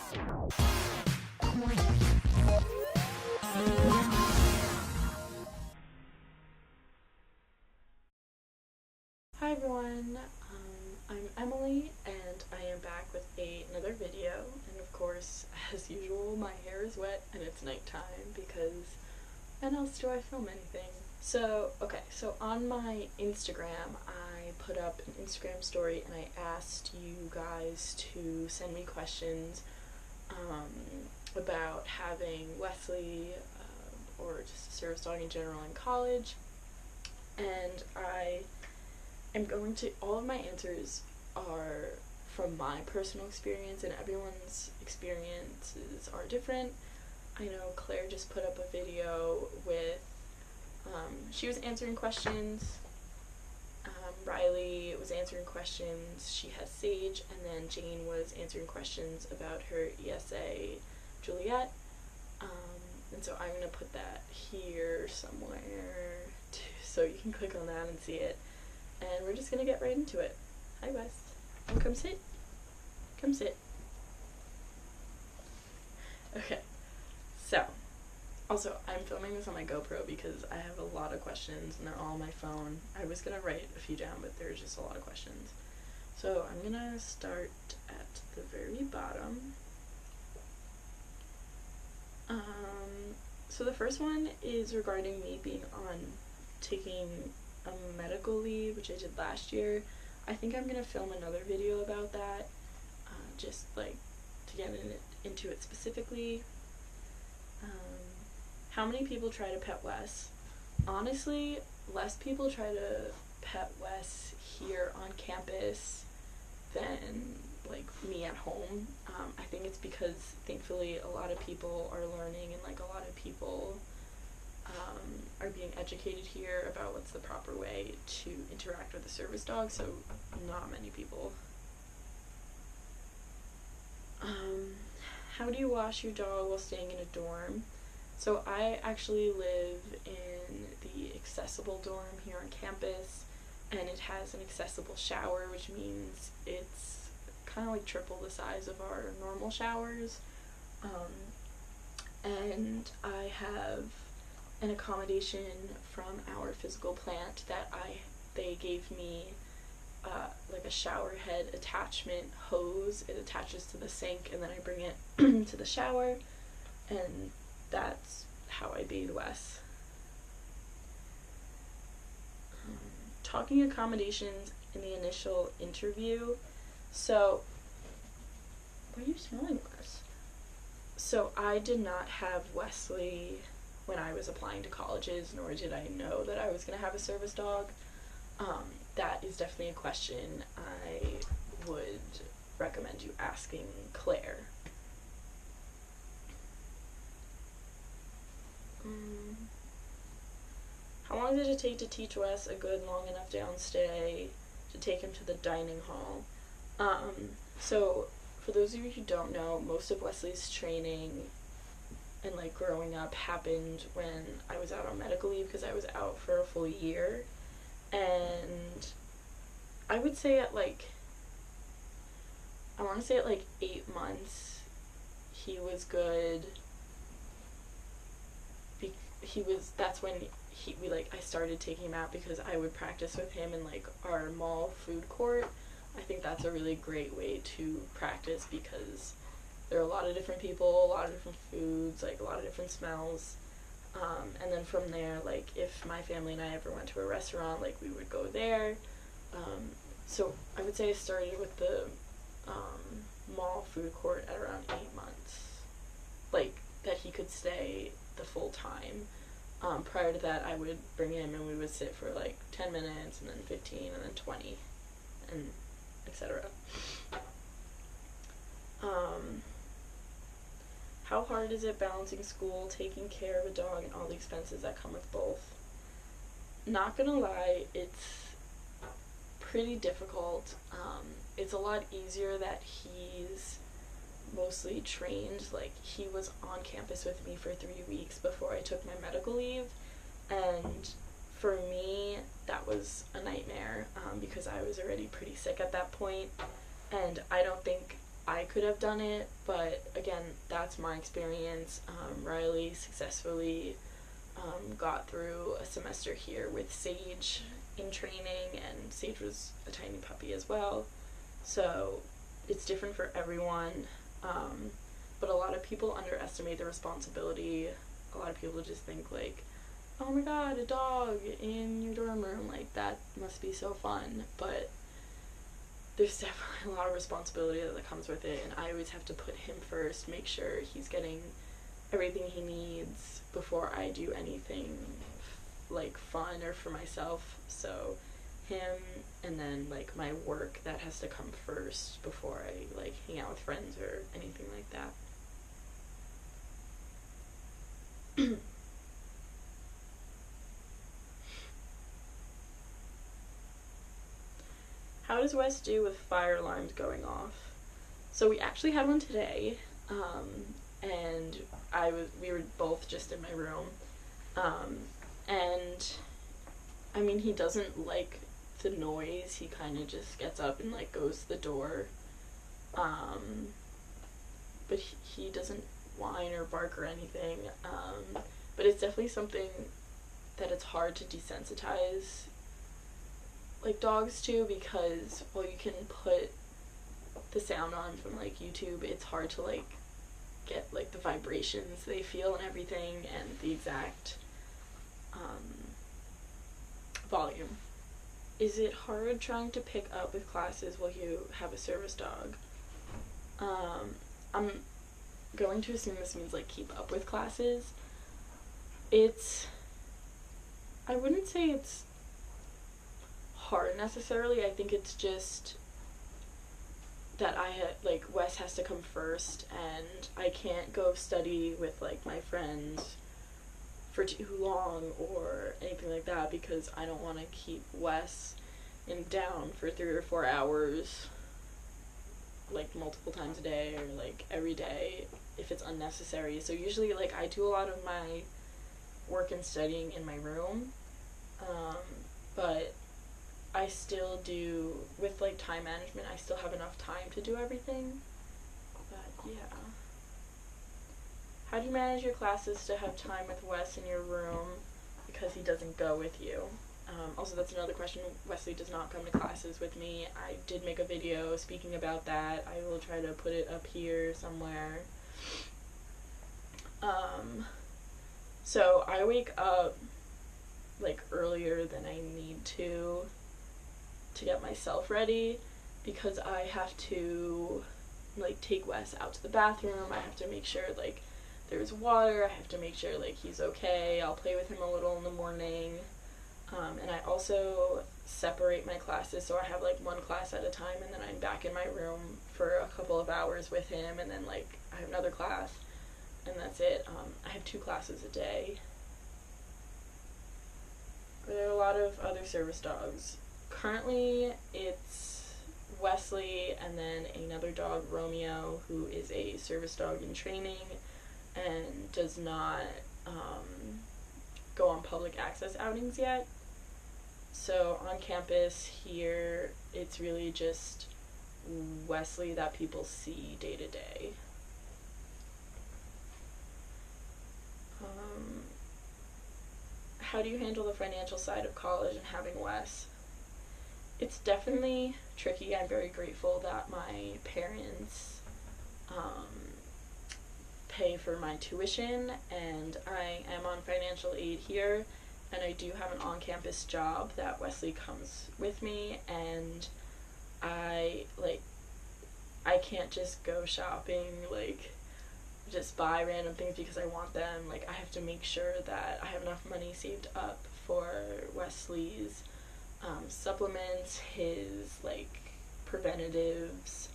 Hi everyone, I'm Emily and I am back with another video, and of course, as usual, my hair is wet and it's nighttime because when else do I film anything? So on my Instagram, I put up an Instagram story and I asked you guys to send me questions about having Wesley or just a service dog in general in college, and all of my answers are from my personal experience, and everyone's experiences are different. I know Claire just put up a video with, she was answering questions, Riley was answering questions, she has Sage, and then Jane was answering questions about her ESA Juliet, and so I'm going to put that here somewhere so you can click on that and see it. And we're just gonna get right into it. Hi, Wes. Oh, come sit. Come sit. Okay. So, also, I'm filming this on my GoPro because I have a lot of questions and they're all on my phone. I was gonna write a few down, but there's just a lot of questions. So, I'm gonna start at the very bottom. So the first one is regarding me being on taking a medical leave, which I did last year. I think I'm gonna film another video about that, just like to get into it specifically. How many people try to pet Wes? Honestly, less people try to pet Wes here on campus than like me at home. I think it's because thankfully a lot of people are learning, and like a lot of people are being educated here about what's the proper way to interact with a service dog, so not many people. How do you wash your dog while staying in a dorm? So I actually live in the accessible dorm here on campus, and it has an accessible shower, which means it's kind of like triple the size of our normal showers. And I have an accommodation from our physical plant that they gave me like a shower head attachment hose. It attaches to the sink and then I bring it to the shower, and that's how I bathe Wes. Talking accommodations in the initial interview. So, what are you smelling, Wes? So I did not have Wesley when I was applying to colleges, nor did I know that I was going to have a service dog. That is definitely a question I would recommend you asking Claire. How long did it take to teach Wes a good long enough downstay to take him to the dining hall? So for those of you who don't know, most of Wesley's training and like growing up happened when I was out on medical leave, because I was out for a full year, and I would say at like, I want to say at like 8 months he was good. That's when I started taking him out, because I would practice with him in like our mall food court. I think that's a really great way to practice, because there are a lot of different people, a lot of different foods, like a lot of different smells. And then from there, like if my family and I ever went to a restaurant, like we would go there. So I would say I started with the mall food court at around 8 months, like that he could stay the full time. Prior to that, I would bring him and we would sit for like 10 minutes and then 15 and then 20 and etc. How hard is it balancing school, taking care of a dog, and all the expenses that come with both? Not gonna lie, it's pretty difficult. It's a lot easier that he's mostly trained. Like, he was on campus with me for 3 weeks before I took my medical leave, and for me that was a nightmare, because I was already pretty sick at that point, and I don't think I could have done it, but again, that's my experience. Riley successfully got through a semester here with Sage in training, and Sage was a tiny puppy as well, so it's different for everyone, but a lot of people underestimate the responsibility. A lot of people just think like, oh my god, a dog in your dorm room, like that must be so fun, but there's definitely a lot of responsibility that comes with it, and I always have to put him first, make sure he's getting everything he needs before I do anything like fun or for myself. So him, and then like my work, that has to come first before I like hang out with friends or anything like that. How does Wes do with fire alarms going off? So we actually had one today, and we were both just in my room, and I mean, he doesn't like the noise. He kind of just gets up and like goes to the door, but he doesn't whine or bark or anything, but it's definitely something that it's hard to desensitize like dogs to, because while you can put the sound on from like YouTube, it's hard to like get like the vibrations they feel and everything, and the exact volume. Is it hard trying to pick up with classes while you have a service dog? I'm going to assume this means like keep up with classes. I wouldn't say it's hard necessarily. I think it's just that like Wes has to come first, and I can't go study with like my friends for too long or anything like that, because I don't want to keep Wes down for 3 or 4 hours like multiple times a day or like every day if it's unnecessary. So usually like I do a lot of my work and studying in my room, but I still do, with like time management, I still have enough time to do everything. But yeah. How do you manage your classes to have time with Wes in your room because he doesn't go with you? Also, that's another question. Wesley does not come to classes with me. I did make a video speaking about that. I will try to put it up here somewhere. So I wake up like earlier than I need to get myself ready, because I have to like take Wes out to the bathroom. I have to make sure like there's water. I have to make sure like he's okay. I'll play with him a little in the morning. And I also separate my classes, so I have like one class at a time, and then I'm back in my room for a couple of hours with him, and then like I have another class, and that's it. I have 2 classes a day. There are a lot of other service dogs. Currently, it's Wesley and then another dog, Romeo, who is a service dog in training and does not go on public access outings yet. So on campus here, it's really just Wesley that people see day to day. How do you handle the financial side of college and having Wes? It's definitely tricky. I'm very grateful that my parents pay for my tuition, and I am on financial aid here, and I do have an on-campus job that Wesley comes with me, and I can't just go shopping, like just buy random things because I want them. Like I have to make sure that I have enough money saved up for Wesley's supplements, his like preventatives,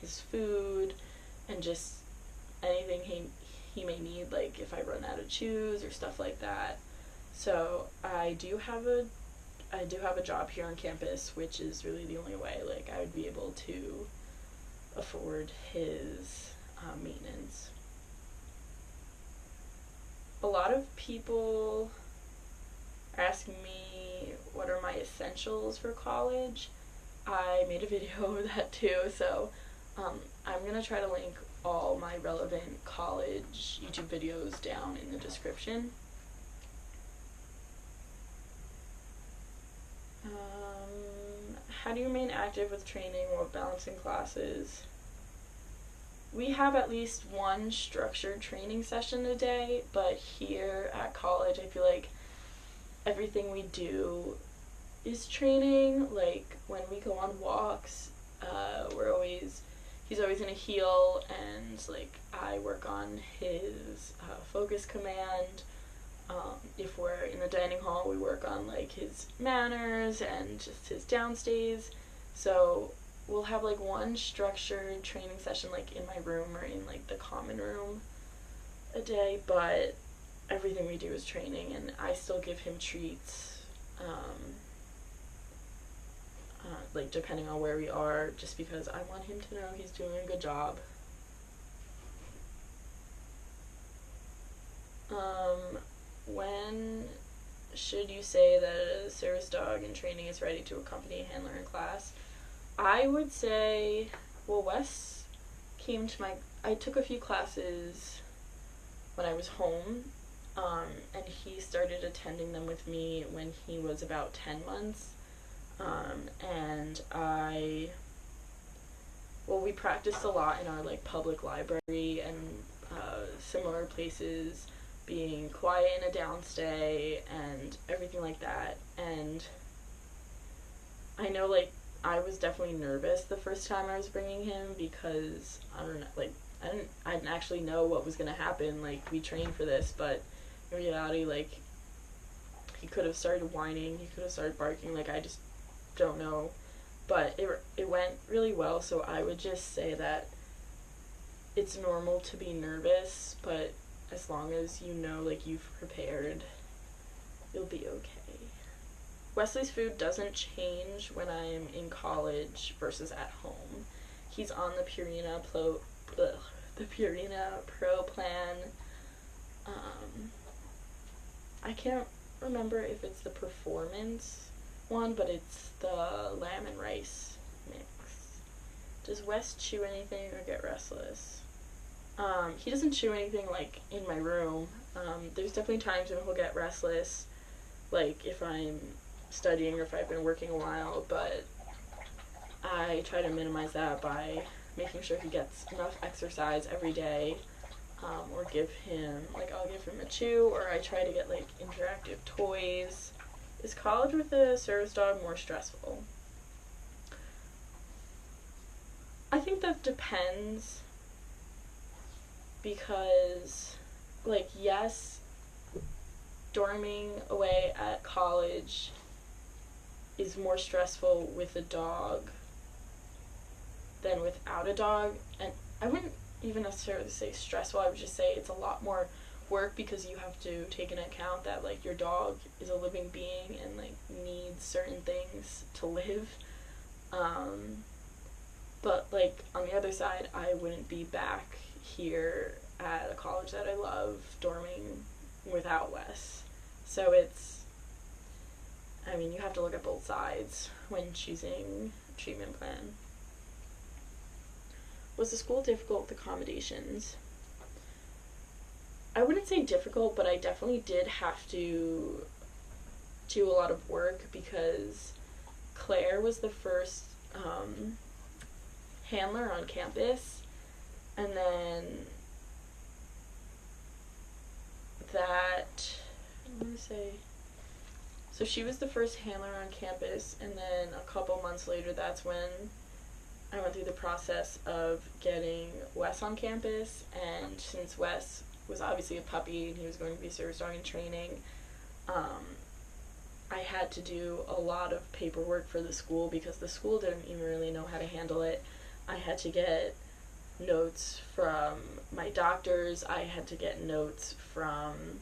his food, and just anything he may need, like if I run out of chews or stuff like that. So I do have a job here on campus, which is really the only way like I would be able to afford his maintenance. A lot of people are asking me what are my essentials for college. I made a video of that too, so I'm going to try to link all my relevant college YouTube videos down in the description. How do you remain active with training while balancing classes? We have at least one structured training session a day, but here at college, I feel like everything we do is training. Like, when we go on walks, he's always in a heel, and, like, I work on his focus command. If we're in the dining hall, we work on, like, his manners and just his downstays. So we'll have, like, one structured training session, like, in my room or in, like, the common room a day, but everything we do is training, and I still give him treats, like, depending on where we are, just because I want him to know he's doing a good job. When should you say that a service dog in training is ready to accompany a handler in class? I would say, well, Wes came to I took a few classes when I was home, and he started attending them with me when he was about 10 months, and we practiced a lot in our, like, public library and similar places, being quiet in a downstay and everything like that. And I know, like, I was definitely nervous the first time I was bringing him, because I don't know, like, I didn't actually know what was gonna happen. Like, we trained for this, but in reality, like, he could have started whining, he could have started barking, like, I just don't know. But it went really well, so I would just say that it's normal to be nervous, but as long as you know, like, you've prepared, you'll be okay. Wesley's food doesn't change when I'm in college versus at home. He's on the Purina Pro plan. I can't remember if it's the performance one, but it's the lamb and rice mix. Does Wes chew anything or get restless? He doesn't chew anything, like, in my room. There's definitely times when he'll get restless, like, if I'm studying or if I've been working a while, but I try to minimize that by making sure he gets enough exercise every day, or I'll give him a chew, or I try to get, like, interactive toys. Is college with a service dog more stressful? I think that depends, because, like, yes, dorming away at college is more stressful with a dog than without a dog, and I wouldn't even necessarily say stressful, I would just say it's a lot more work, because you have to take into account that, like, your dog is a living being and, like, needs certain things to live, but, like, on the other side, I wouldn't be back here at a college that I love dorming without Wes. So you have to look at both sides when choosing a treatment plan. Was the school difficult with accommodations? I wouldn't say difficult, but I definitely did have to do a lot of work, because Claire was the first handler on campus, and then so she was the first handler on campus, and then a couple months later, that's when I went through the process of getting Wes on campus, and since Wes was obviously a puppy and he was going to be service dog in training, I had to do a lot of paperwork for the school, because the school didn't even really know how to handle it. I had to get notes from my doctors, I had to get notes from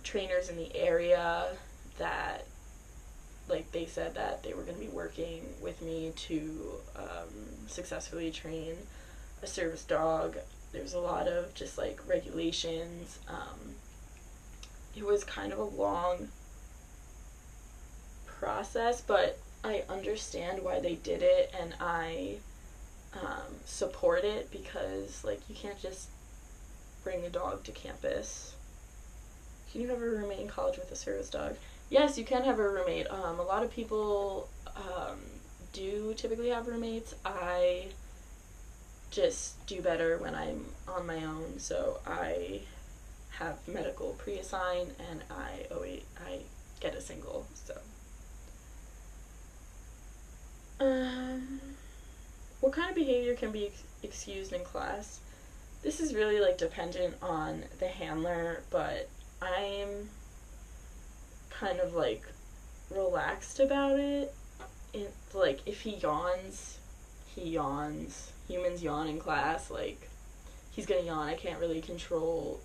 trainers in the area that, like, they said that they were going to be working with me to successfully train a service dog. There's a lot of just, like, regulations. It was kind of a long process, but I understand why they did it, and I support it, because like you can't just bring a dog to campus. Can you have a roommate in college with a service dog? Yes, you can have a roommate. A lot of people do typically have roommates. I just do better when I'm on my own, so I have medical pre-assigned, and I get a single. So, what kind of behavior can be excused in class? This is really like dependent on the handler, but I'm kind of like relaxed about it. It's like if he yawns, he yawns. Humans yawn in class, like he's gonna yawn. I can't really control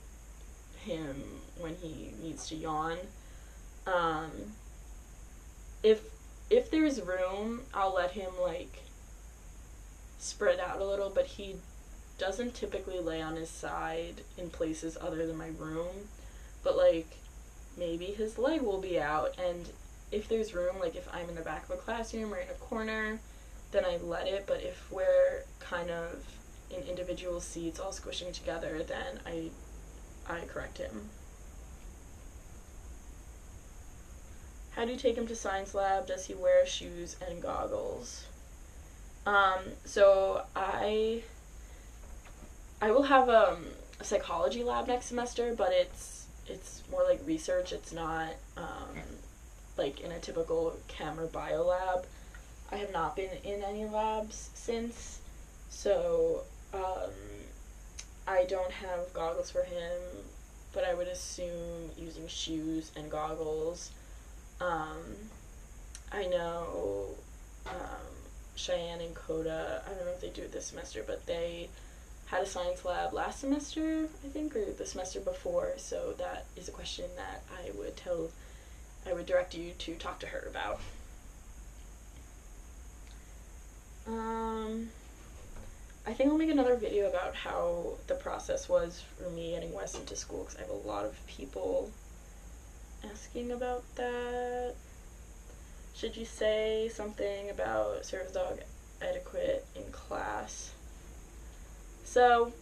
him when he needs to yawn. If there's room, I'll let him like spread out a little, but he doesn't typically lay on his side in places other than my room. But like maybe his leg will be out, and if there's room, like if I'm in the back of a classroom or in a corner, then I let it. But if we're kind of in individual seats all squishing together, then I correct him. How do you take him to science lab? Does he wear shoes and goggles? So I will have a psychology lab next semester, but it's more like research. It's not like in a typical chem or bio lab. I have not been in any labs since, so I don't have goggles for him, but I would assume using shoes and goggles. I know Cheyenne and Coda, I don't know if they do it this semester, but they had a science lab last semester, I think, or the semester before, so that is a question that I would direct you to talk to her about. I think I'll make another video about how the process was for me getting Wes into school, because I have a lot of people asking about that. Should you say something about service dog etiquette in class? So,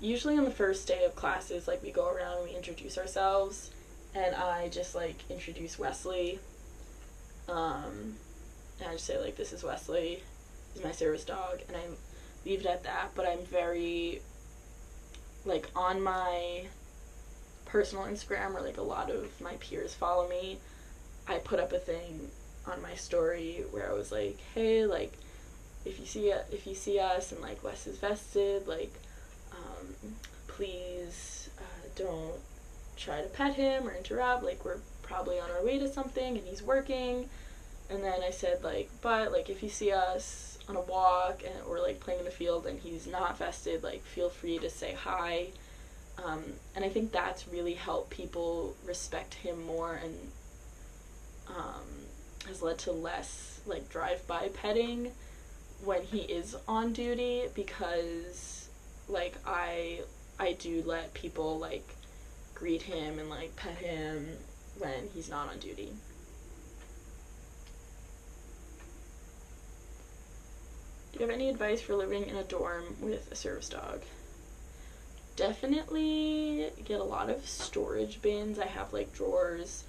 usually on the first day of classes, like we go around and we introduce ourselves, and I just like introduce Wesley, and I just say like, this is Wesley, he's my service dog, and I leave it at that. But I'm very, like, on my personal Instagram, where like a lot of my peers follow me, I put up a thing on my story where I was like, hey, like, if you see us and like Wes is vested, like, please don't try to pet him or interrupt, like we're probably on our way to something and he's working. And then I said like, but like if you see us on a walk and we're like playing in the field and he's not vested, like feel free to say hi. And I think that's really helped people respect him more, and has led to less like drive-by petting when he is on duty, because like I do let people like greet him and like pet him when he's not on duty. Do you have any advice for living in a dorm with a service dog? Definitely get a lot of storage bins. I have like drawers.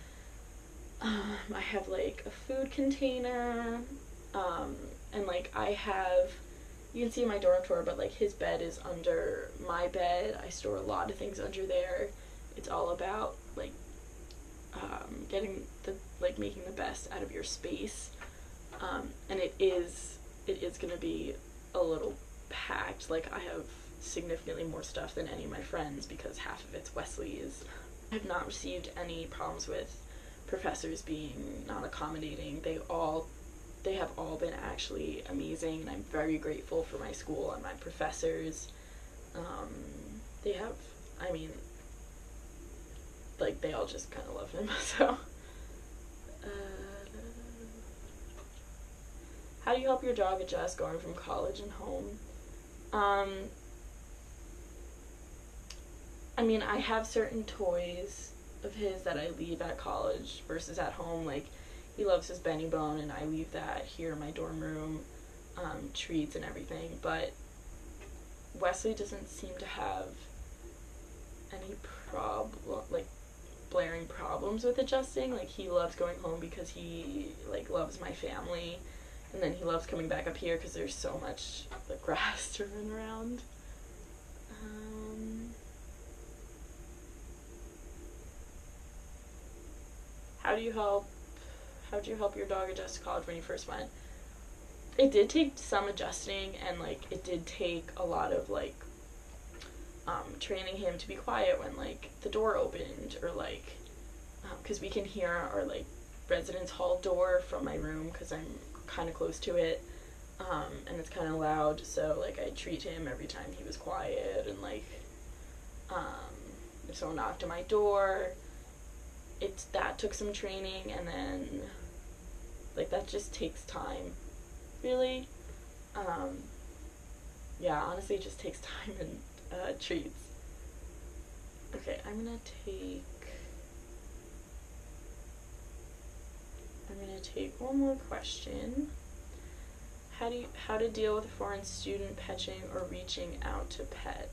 I have like a food container. And like I have, you can see my dorm tour, but like his bed is under my bed. I store a lot of things under there. It's all about like making the best out of your space. And it is gonna be a little packed. Like I have significantly more stuff than any of my friends, because half of it's Wesley's. I have not received any problems with professors being not accommodating. They have all been actually amazing, and I'm very grateful for my school and my professors. They all just kind of love him, so. How do you help your dog adjust going from college and home? I have certain toys of his that I leave at college versus at home. Like, he loves his Benny Bone, and I leave that here in my dorm room. treats and everything, but Wesley doesn't seem to have any blaring problems with adjusting. Like, he loves going home because he, like, loves my family, and then he loves coming back up here because there's so much, like, grass to run around. How'd you help your dog adjust to college when you first went? It did take some adjusting, and, like, it did take a lot of, like, training him to be quiet when, like, the door opened, or, like, because we can hear our, like, residence hall door from my room because I'm kind of close to it, and it's kind of loud, so, like, I treat him every time he was quiet, and, like, if someone knocked on my door, that took some training, and then, like, that just takes time, really. Yeah, honestly, it just takes time and treats. Okay, I'm gonna take one more question. How to deal with a foreign student petching or reaching out to pet?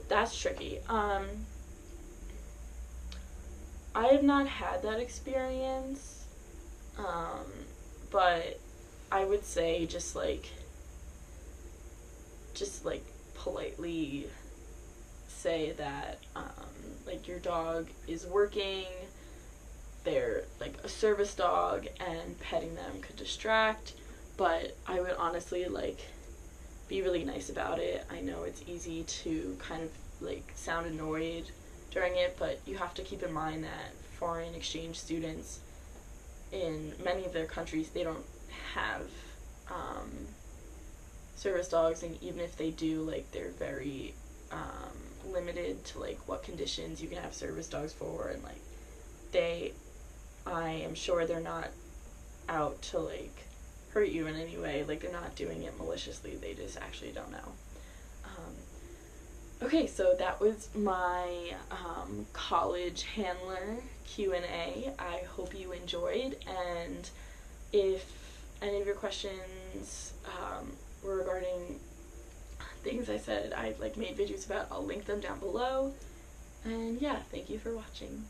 That's tricky. I have not had that experience, but I would say just politely say that, like, your dog is working, they're, like, a service dog, and petting them could distract, but I would honestly, like, be really nice about it. I know it's easy to kind of, like, sound annoyed during it, but you have to keep in mind that foreign exchange students, in many of their countries, they don't have service dogs, and even if they do, like, they're very limited to, like, what conditions you can have service dogs for, and, like, I am sure they're not out to, like, hurt you in any way. Like, they're not doing it maliciously, they just actually don't know. Okay, so that was my college handler Q&A. I hope you enjoyed, and if any of your questions were regarding things I said I, like, made videos about, I'll link them down below. And yeah, thank you for watching.